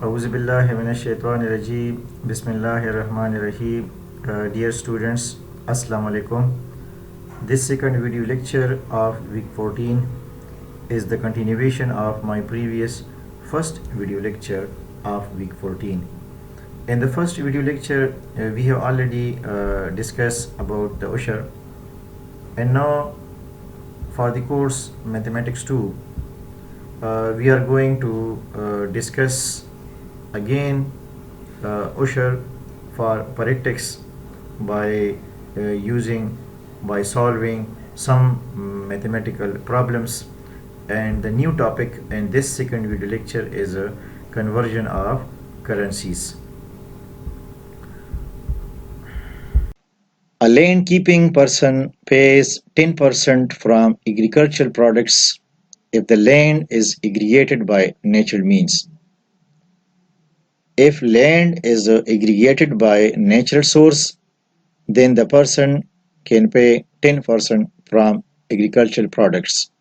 Auzubillahiminash-shaytanir-rajeem. Bismillahir-rahmanir-rahim. Dear students, Assalamu alaikum. This second video lecture of week 14 is the continuation of my previous first video lecture of week 14. In the first video lecture, we have already discussed about the Ushr, and now for the course Mathematics 2, we are going to discuss again Ushr for parectics by by solving some mathematical problems, and the new topic in this second video lecture is a conversion of currencies. A land keeping person pays 10% from agricultural products if the land is aggregated by natural means. If land is aggregated by natural source, then the person can pay 10% from agricultural products,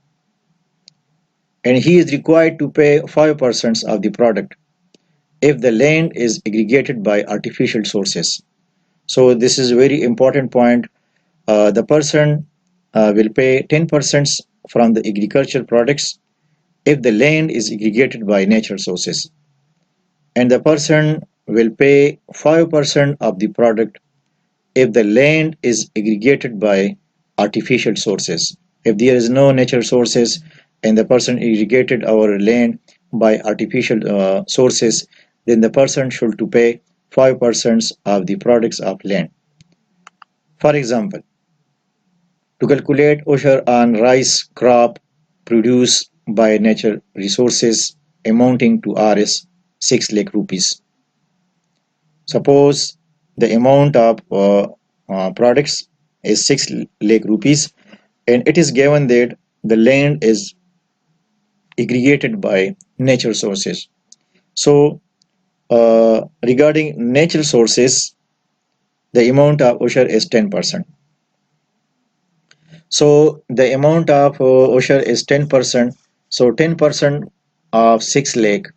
and he is required to pay 5% of the product if the land is aggregated by artificial sources. So this is a very important point. The person will pay 10% from the agricultural products if the land is aggregated by natural sources, and the person will pay 5% of the product if the land is aggregated by artificial sources. If there is no natural sources and the person irrigated our land by artificial sources, then the person should to pay 5% of the products of land. For example, to calculate Ushr on rice crop produced by natural resources amounting to Rs 6 lakh rupees. Suppose the amount of products is 6 lakh rupees, and it is given that the land is aggregated by natural sources. So regarding natural sources, the amount of Ushr is 10%. So the amount of Ushr is 10%. So 10% of 6 lakh,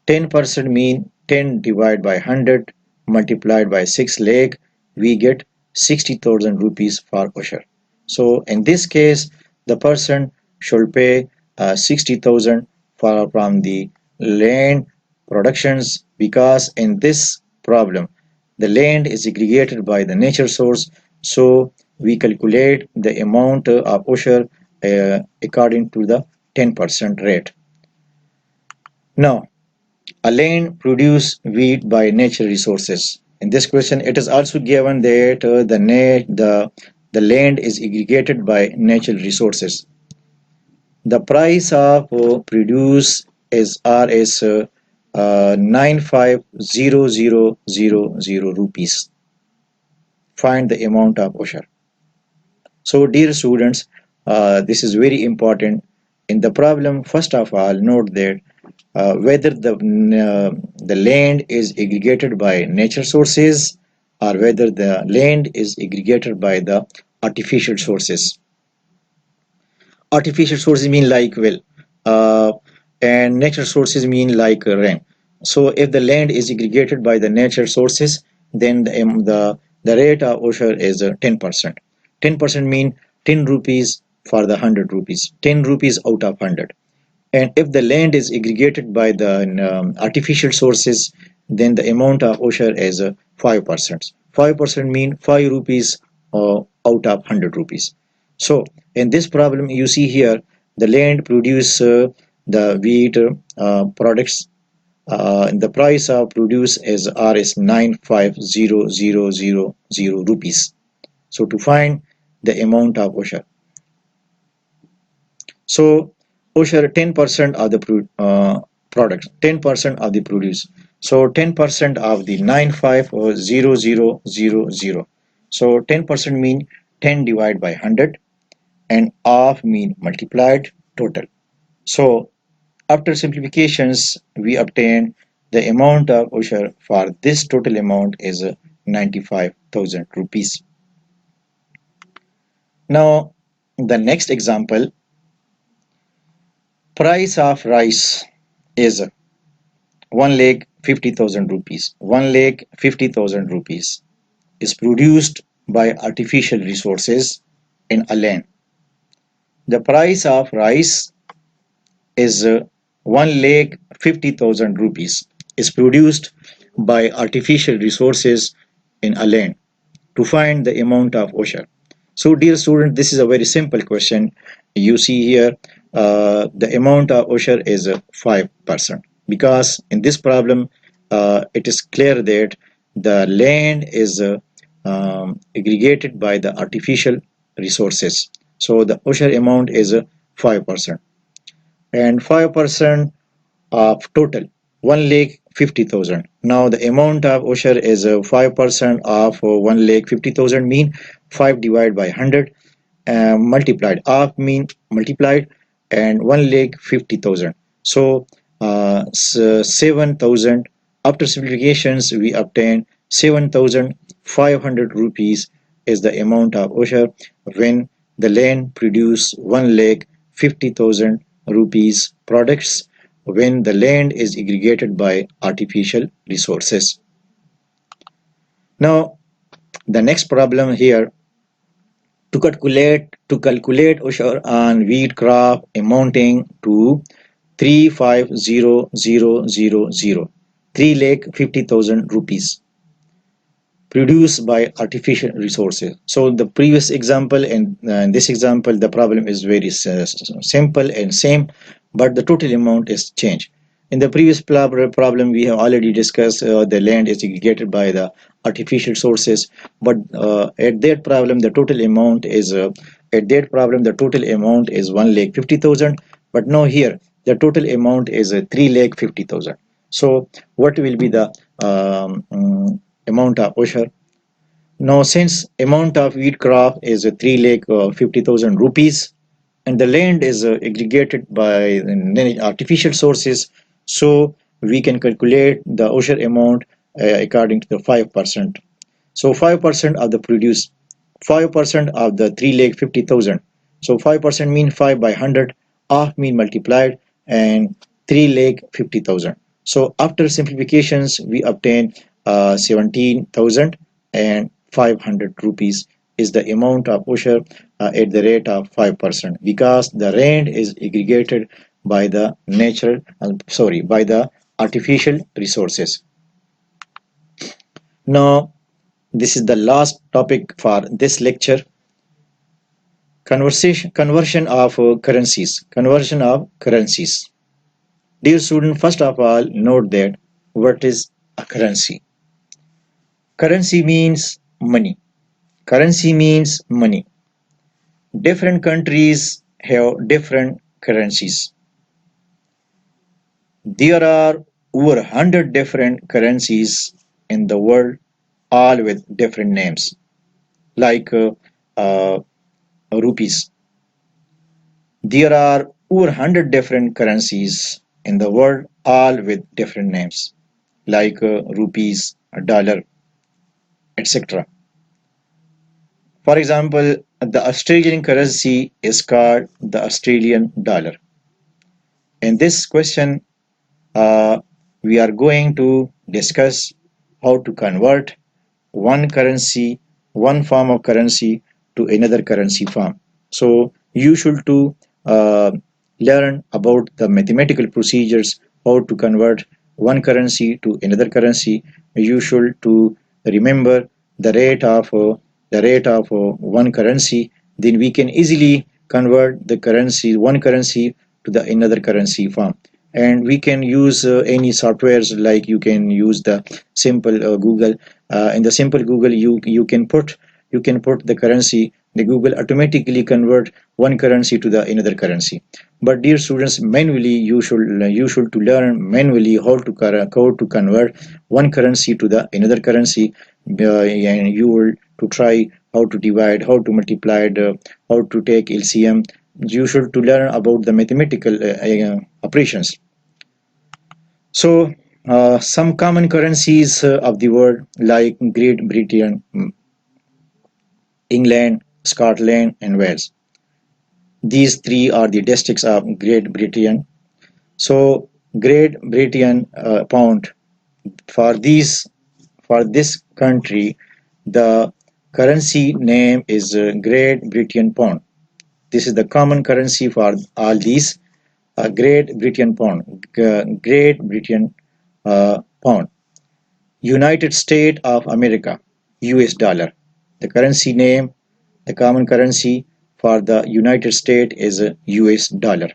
10% mean 10 divided by 100 multiplied by 6 lakh, we get 60,000 rupees for Ushr. So in this case, the person should pay 60,000 from the land productions, because in this problem the land is aggregated by the nature source. So we calculate the amount of Ushr according to the 10% rate. Now, a land produce wheat by natural resources. In this question, it is also given that the land is aggregated by natural resources. The price of produce is Rs 950000 rupees. Find the amount of Ushr. So dear students, this is very important. In the problem, first of all, note that whether the land is aggregated by nature sources or whether the land is aggregated by the artificial sources. Artificial sources mean like well, and natural sources mean like rain. So if the land is aggregated by the nature sources, then the rate of Ushr is 10%. 10% mean 10 rupees for the 100 rupees, 10 rupees out of 100. And if the land is aggregated by the artificial sources, then the amount of Ushr is 5%. 5% mean 5 rupees out of 100 rupees. So in this problem, you see here the land produce the wheat products. The price of produce is Rs 950000 rupees. So to find the amount of Ushr. So Ushr 10% of the products, 10% of the produce. So 10% of the 950000. So 10% mean 10 divided by 100, and of mean multiplied total. So after simplifications, we obtain the amount of Ushr for this total amount is 95,000 rupees. Now the next example, price of rice is 1 lakh 50,000 rupees. 1,50,000 rupees is produced by artificial resources in a land. The price of rice is 1,50,000 rupees is produced by artificial resources in a land. To find the amount of Ushr. So dear student, this is a very simple question. You see here the amount of Ushr is 5%, because in this problem it is clear that the land is aggregated by the artificial resources. So the Ushr amount is 5%, and 5% of total 1,50,000. Now the amount of Ushr is 5% of 1,50,000 mean 5 divided by 100, multiplied of mean multiplied, and 1,50,000. So 7,000. After simplifications we obtain 7,500 rupees is the amount of Ushr when the land produce 1,50,000 rupees products when the land is aggregated by artificial resources. Now the next problem here, to calculate Ushr on wheat crop amounting to 350,000, 3,50,000 rupees produced by artificial resources. So the previous example and this example, the problem is very simple and same, but the total amount is changed. In the previous problem, we have already discussed the land is aggregated by the artificial sources, but at that problem, the total amount is 1,50,000. But now here, the total amount is 3,50,000. So what will be the amount of Ushr? Now, since amount of wheat crop is 3,50,000 rupees, and the land is aggregated by artificial sources, so we can calculate the Ushr amount according to the 5%. So 5% of the produce, 5% of the 3,50,000. So 5% mean 5 by 100, half mean multiplied, and 3,50,000. So after simplifications, we obtain 17,500 rupees is the amount of Ushr at the rate of 5%, because the rent is aggregated by the by the artificial resources. Now this is the last topic for this lecture. Conversion of currencies. Dear student, first of all, note that what is a currency? Currency means money. Currency means money. Different countries have different currencies. There are over 100 different currencies in the world, all with different names, like uh, rupees. There are over 100 different currencies in the world, all with different names, like rupees, dollar, etc. For example, the Australian currency is called the Australian dollar. In this question, uh, we are going to discuss how to convert one currency, one form of currency to another currency form. So you should to learn about the mathematical procedures, how to convert one currency to another currency. You should to remember the rate of one currency. Then we can easily convert the currency, one currency to the another currency form. And we can use any softwares, like you can use the simple Google. In the simple Google, you can put the currency. The Google automatically convert one currency to the another currency. But dear students, manually you should to learn manually how to convert one currency to the another currency, and you will to try how to divide, how to multiply it, how to take LCM. You should to learn about the mathematical operations. So some common currencies of the world, like Great Britain, England, Scotland, and Wales. These three are the districts of Great Britain. So Great Britain pound. For this country, the currency name is Great Britain Pound. This is the common currency for all these. Great Britain Pound, Great Britain Pound. United States of America, US dollar. The currency name, the common currency for the United States is US dollar.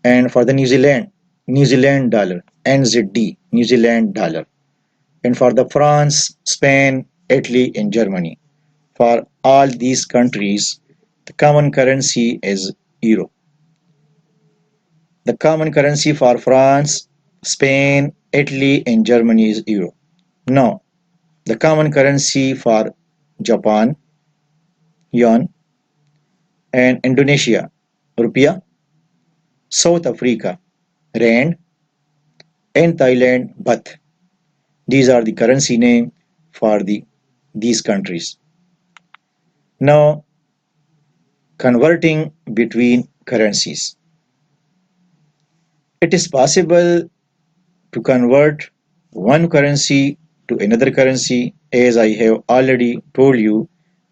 And for the New Zealand dollar, NZD, New Zealand dollar. And for the France, Spain, Italy, and Germany. For all these countries, the common currency is euro. The common currency for France, Spain, Italy, and Germany is euro. Now, the common currency for Japan, yuan, and Indonesia, rupiah, South Africa, rand, and Thailand, baht. These are the currency name for these countries. Now, converting between currencies. It is possible to convert one currency to another currency, as I have already told you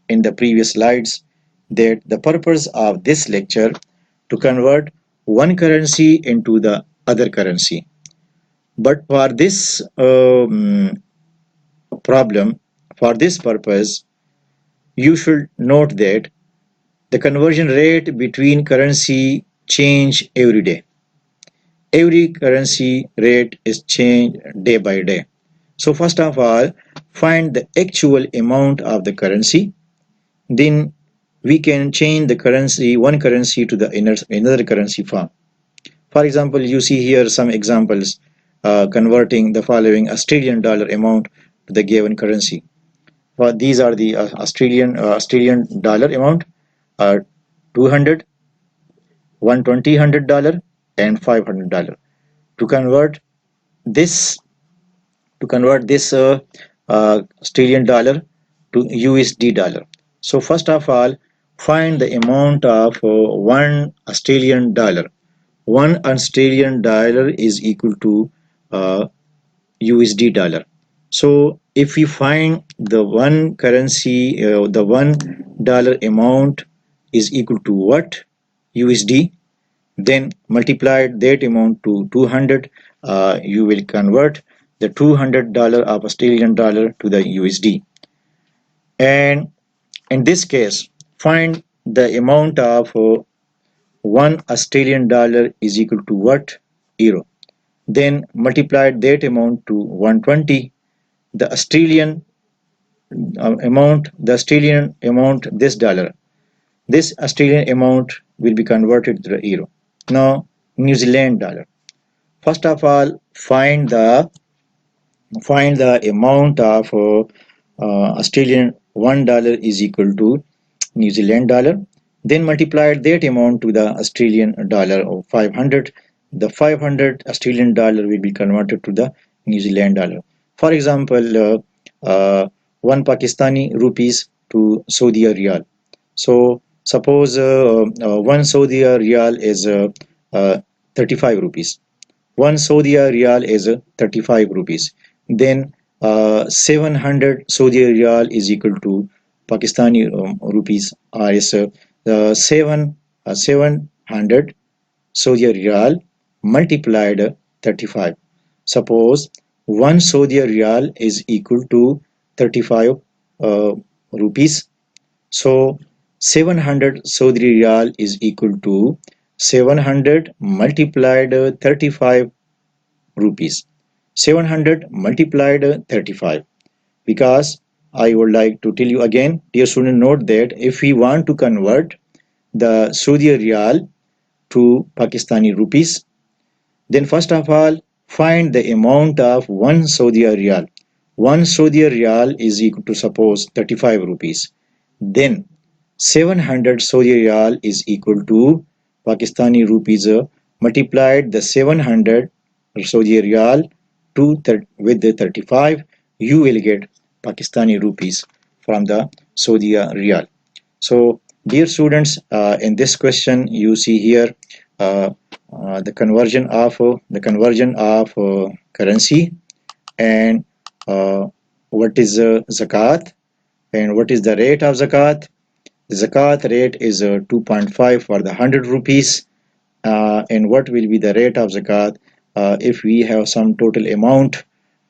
in the previous slides, that the purpose of this lecture to convert one currency into the other currency. But for this problem, for this purpose, you should note that the conversion rate between currency change every day. Every currency rate is changed day by day. So first of all, find the actual amount of the currency. Then we can change the currency, one currency to the another currency form. For example, you see here some examples converting the following Australian dollar amount to the given currency. These are the Australian dollar amount, 200, 120, $100, and $500. To convert this Australian dollar to USD dollar. So first of all, find the amount of one Australian dollar. One Australian dollar is equal to USD dollar. So if we find the one currency, the $1 amount is equal to what? USD, then multiply that amount to 200. You will convert the $200 of Australian dollar to the USD. And in this case, find the amount of one Australian dollar is equal to what? Euro. Then multiply that amount to 120. The Australian amount, this dollar, this Australian amount will be converted to the euro. Now, New Zealand dollar. First of all, find the amount of Australian $1 is equal to New Zealand dollar. Then multiply that amount to the Australian dollar of 500. The 500 Australian dollar will be converted to the New Zealand dollar. For example, one Pakistani rupees to Saudi riyal. So suppose one Saudi riyal is 35 rupees. One Saudi riyal is 35 rupees. Then 700 Saudi riyal is equal to Pakistani rupees is 700 Saudi riyal multiplied 35. Suppose one Saudi riyal is equal to 35 rupees. So 700 Saudi riyal is equal to 700 multiplied 35 rupees. 700 multiplied 35. Because I would like to tell you again, dear student, note that if we want to convert the Saudi riyal to Pakistani rupees, then first of all, find the amount of one Saudi riyal. One Saudi riyal is equal to suppose 35 rupees. Then 700 Saudi riyal is equal to Pakistani rupees multiplied the 700 Saudi riyal with the 35, you will get Pakistani rupees from the Saudi riyal. So dear students, in this question you see here the conversion of currency. and what is zakat, and what is the rate of zakat. The zakat rate is 2.5 for the 100 rupees. And what will be the rate of zakat if we have some total amount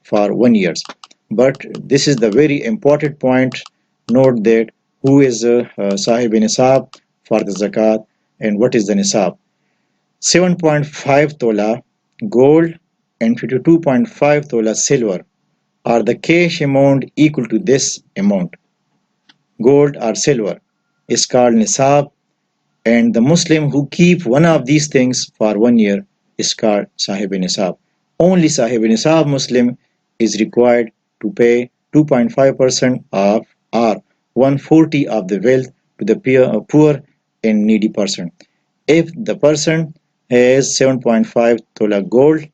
for 1 year. But this is the very important point. Note that who is sahib nisab for the zakat, and what is the nisab. 7.5 tola gold and 52.5 tola silver are the cash amount equal to this amount. Gold or silver is called nisab, and the Muslim who keep one of these things for 1 year is called Sahib Nisab. Only Sahib Nisab Muslim is required to pay 2.5% of or 140 of the wealth to the poor and needy person. If the person has 7.5 tola gold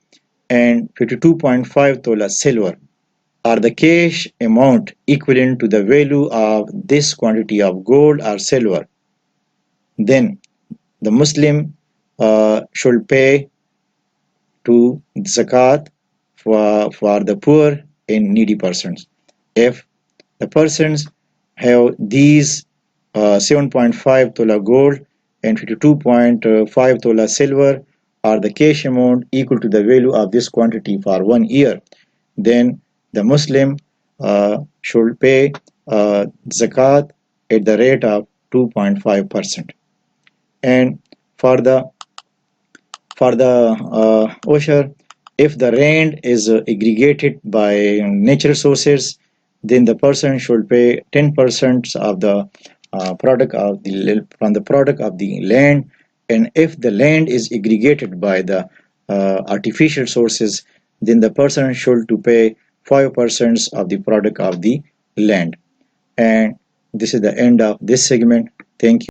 and 52.5 tola silver, or the cash amount equivalent to the value of this quantity of gold or silver, then the Muslim should pay to zakat for the poor and needy persons. If the persons have these 7.5 tola gold and 52.5 tola silver, or the cash amount equal to the value of this quantity for 1 year, then the Muslim should pay zakat at the rate of 2.5%. And for the Ushr, if the rent is aggregated by natural sources, then the person should pay 10% of the product of the from the product of the land. And if the land is aggregated by the artificial sources, then the person should to pay 5% of the product of the land. And this is the end of this segment. Thank you.